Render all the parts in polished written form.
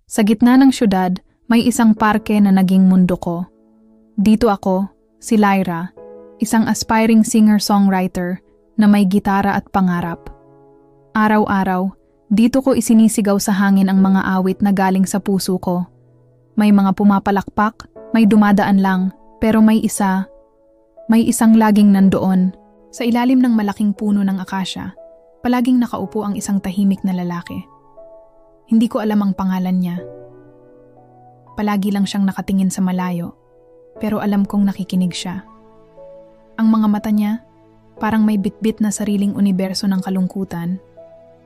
Sa gitna ng syudad, may isang parke na naging mundo ko. Dito ako, si Lyra, isang aspiring singer-songwriter na may gitara at pangarap. Araw-araw, dito ko isinisigaw sa hangin ang mga awit na galing sa puso ko. May mga pumapalakpak, may dumadaan lang, pero may isang laging nandoon. Sa ilalim ng malaking puno ng akasya, palaging nakaupo ang isang tahimik na lalaki. Hindi ko alam ang pangalan niya. Palagi lang siyang nakatingin sa malayo, pero alam kong nakikinig siya. Ang mga mata niya, parang may bitbit na sariling universo ng kalungkutan,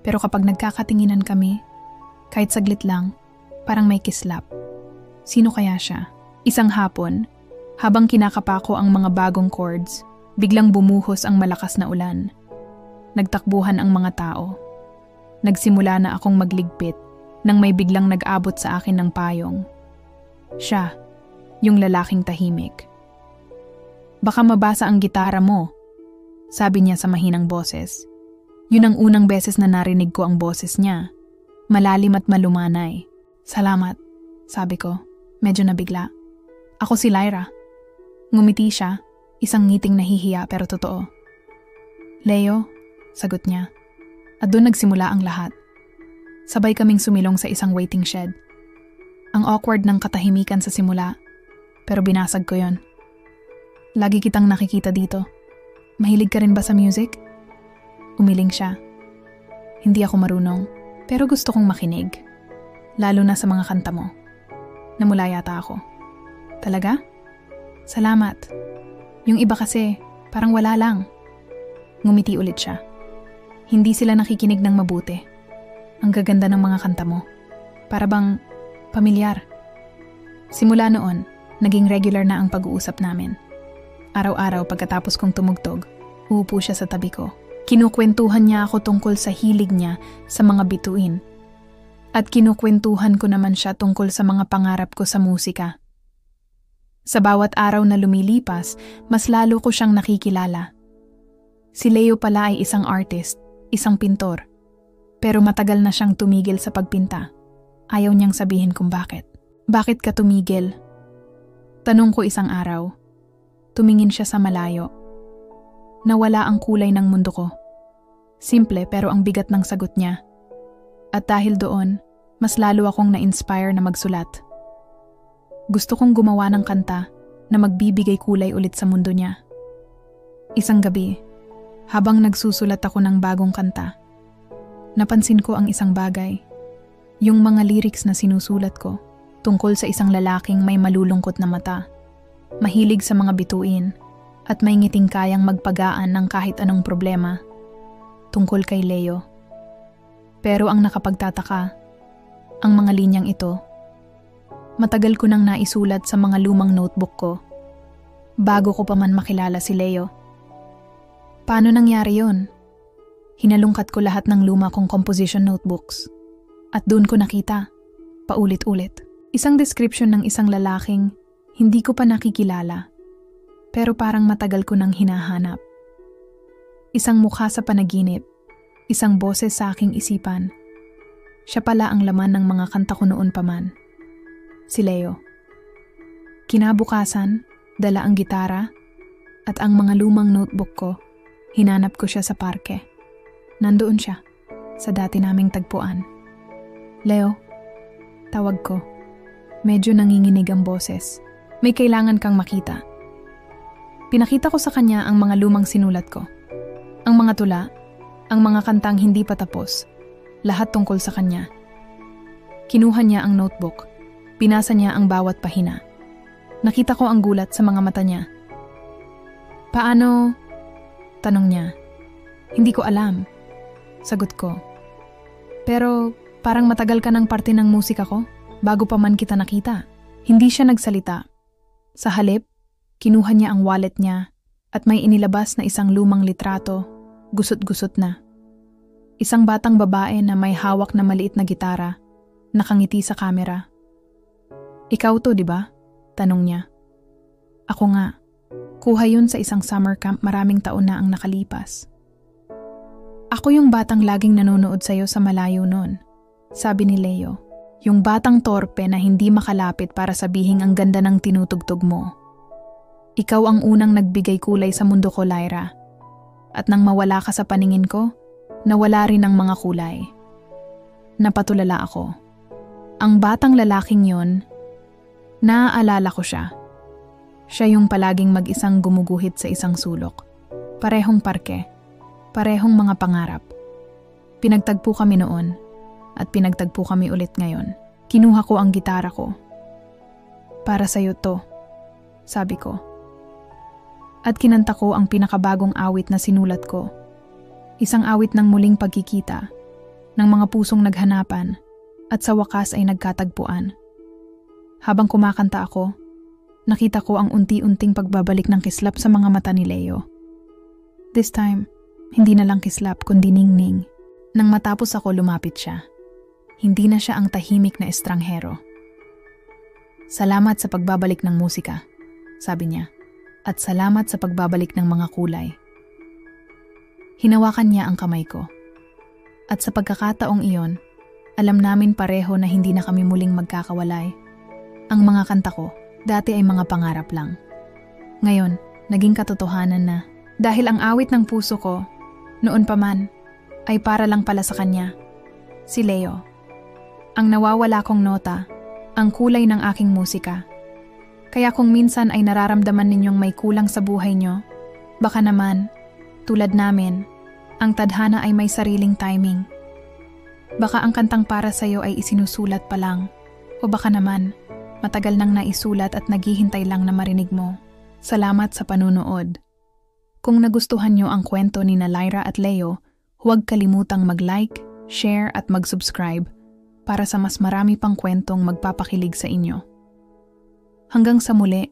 pero kapag nagkakatinginan kami, kahit saglit lang, parang may kislap. Sino kaya siya? Isang hapon, habang kinakapa ko ang mga bagong chords, biglang bumuhos ang malakas na ulan. Nagtakbuhan ang mga tao. Nagsimula na akong magligpit nang may biglang nag-abot sa akin ng payong. Siya, yung lalaking tahimik. Baka mabasa ang gitara mo, sabi niya sa mahinang boses. Yun ang unang beses na narinig ko ang boses niya. Malalim at malumanay. Salamat, sabi ko, medyo nabigla. Ako si Lyra. Ngumiti siya, isang ngiting nahihiya pero totoo. Leo, sagot niya. At doon nagsimula ang lahat. Sabay kaming sumilong sa isang waiting shed. Ang awkward ng katahimikan sa simula, pero binasag ko yon. Lagi kitang nakikita dito. Mahilig ka rin ba sa music? Umiling siya. Hindi ako marunong, pero gusto kong makinig. Lalo na sa mga kanta mo. Namula yata ako. Talaga? Salamat. Yung iba kasi, parang wala lang. Ngumiti ulit siya. Hindi sila nakikinig ng mabuti. Ang gaganda ng mga kanta mo. Para bang pamilyar. Simula noon, naging regular na ang pag-uusap namin. Araw-araw pagkatapos kong tumugtog, uupo siya sa tabi ko. Kinukwentuhan niya ako tungkol sa hilig niya sa mga bituin. At kinukwentuhan ko naman siya tungkol sa mga pangarap ko sa musika. Sa bawat araw na lumilipas, mas lalo ko siyang nakikilala. Si Leo pala ay isang artist, isang pintor. Pero matagal na siyang tumigil sa pagpinta. Ayaw niyang sabihin kung bakit. Bakit ka tumigil? Tanong ko isang araw. Tumingin siya sa malayo. Nawala ang kulay ng mundo ko. Simple pero ang bigat ng sagot niya. At dahil doon, mas lalo akong na-inspire na magsulat. Gusto kong gumawa ng kanta na magbibigay kulay ulit sa mundo niya. Isang gabi, habang nagsusulat ako ng bagong kanta, napansin ko ang isang bagay. Yung mga lyrics na sinusulat ko tungkol sa isang lalaking may malulungkot na mata, mahilig sa mga bituin, at may ngiting kayang magpagaan ng kahit anong problema. Tungkol kay Leo. Pero ang nakapagtataka, ang mga linyang ito, matagal ko nang naisulat sa mga lumang notebook ko, bago ko pa man makilala si Leo. Paano nangyari yon? Hinalungkat ko lahat ng luma kong composition notebooks. At doon ko nakita, paulit-ulit, isang description ng isang lalaking hindi ko pa nakikilala, pero parang matagal ko nang hinahanap. Isang mukha sa panaginip, isang boses sa aking isipan. Siya pala ang laman ng mga kanta ko noon pa man. Si Leo. Kinabukasan, dala ang gitara at ang mga lumang notebook ko, hinanap ko siya sa parke. Nandoon siya, sa dati naming tagpuan. Leo, tawag ko. Medyo nanginginig ang boses. May kailangan kang makita. Pinakita ko sa kanya ang mga lumang sinulat ko. Ang mga tula, ang mga kantang hindi pa tapos, lahat tungkol sa kanya. Kinuha niya ang notebook. Binasa niya ang bawat pahina. Nakita ko ang gulat sa mga mata niya. Paano? Tanong niya. Hindi ko alam. Sagot ko. Pero parang matagal ka ng parte ng musika ko bago pa man kita nakita. Hindi siya nagsalita. Sa halip, kinuha niya ang wallet niya at may inilabas na isang lumang litrato, gusot-gusot na. Isang batang babae na may hawak na maliit na gitara, nakangiti sa kamera. Ikaw to, di ba? Tanong niya. Ako nga. Kuha yun sa isang summer camp maraming taon na ang nakalipas. Ako yung batang laging nanonood sa'yo sa malayo noon, sabi ni Leo. Yung batang torpe na hindi makalapit para sabihing ang ganda ng tinutugtog mo. Ikaw ang unang nagbigay kulay sa mundo ko, Lyra. At nang mawala ka sa paningin ko, nawala rin ang mga kulay. Napatulala ako. Ang batang lalaking yon, naaalala ko siya. Siya yung palaging mag-isang gumuguhit sa isang sulok. Parehong parke, parehong mga pangarap. Pinagtagpo kami noon, at pinagtagpo kami ulit ngayon. Kinuha ko ang gitara ko. Para sa'yo to, sabi ko. At kinanta ko ang pinakabagong awit na sinulat ko. Isang awit ng muling pagkikita, ng mga pusong naghanapan, at sa wakas ay nagkatagpuan. Habang kumakanta ako, nakita ko ang unti-unting pagbabalik ng kislap sa mga mata ni Leo. This time, hindi na lang kislap kundi ningning. Nang matapos ako, lumapit siya. Hindi na siya ang tahimik na estranghero. Salamat sa pagbabalik ng musika, sabi niya. At salamat sa pagbabalik ng mga kulay. Hinawakan niya ang kamay ko. At sa pagkakataong iyon, alam namin pareho na hindi na kami muling magkakawalay. Ang mga kanta ko, dati ay mga pangarap lang. Ngayon, naging katotohanan na. Dahil ang awit ng puso ko, noon pa man, ay para lang pala sa kanya. Si Leo. Ang nawawala kong nota, ang kulay ng aking musika. Kaya kung minsan ay nararamdaman ninyong may kulang sa buhay nyo, baka naman, tulad namin, ang tadhana ay may sariling timing. Baka ang kantang para sa'yo ay isinusulat pa lang, o baka naman, matagal nang naisulat at naghihintay lang na marinig mo. Salamat sa panunood. Kung nagustuhan nyo ang kwento ni na Lyra at Leo, huwag kalimutang mag-like, share at mag-subscribe para sa mas marami pang kwentong magpapakilig sa inyo. Hanggang sa muli,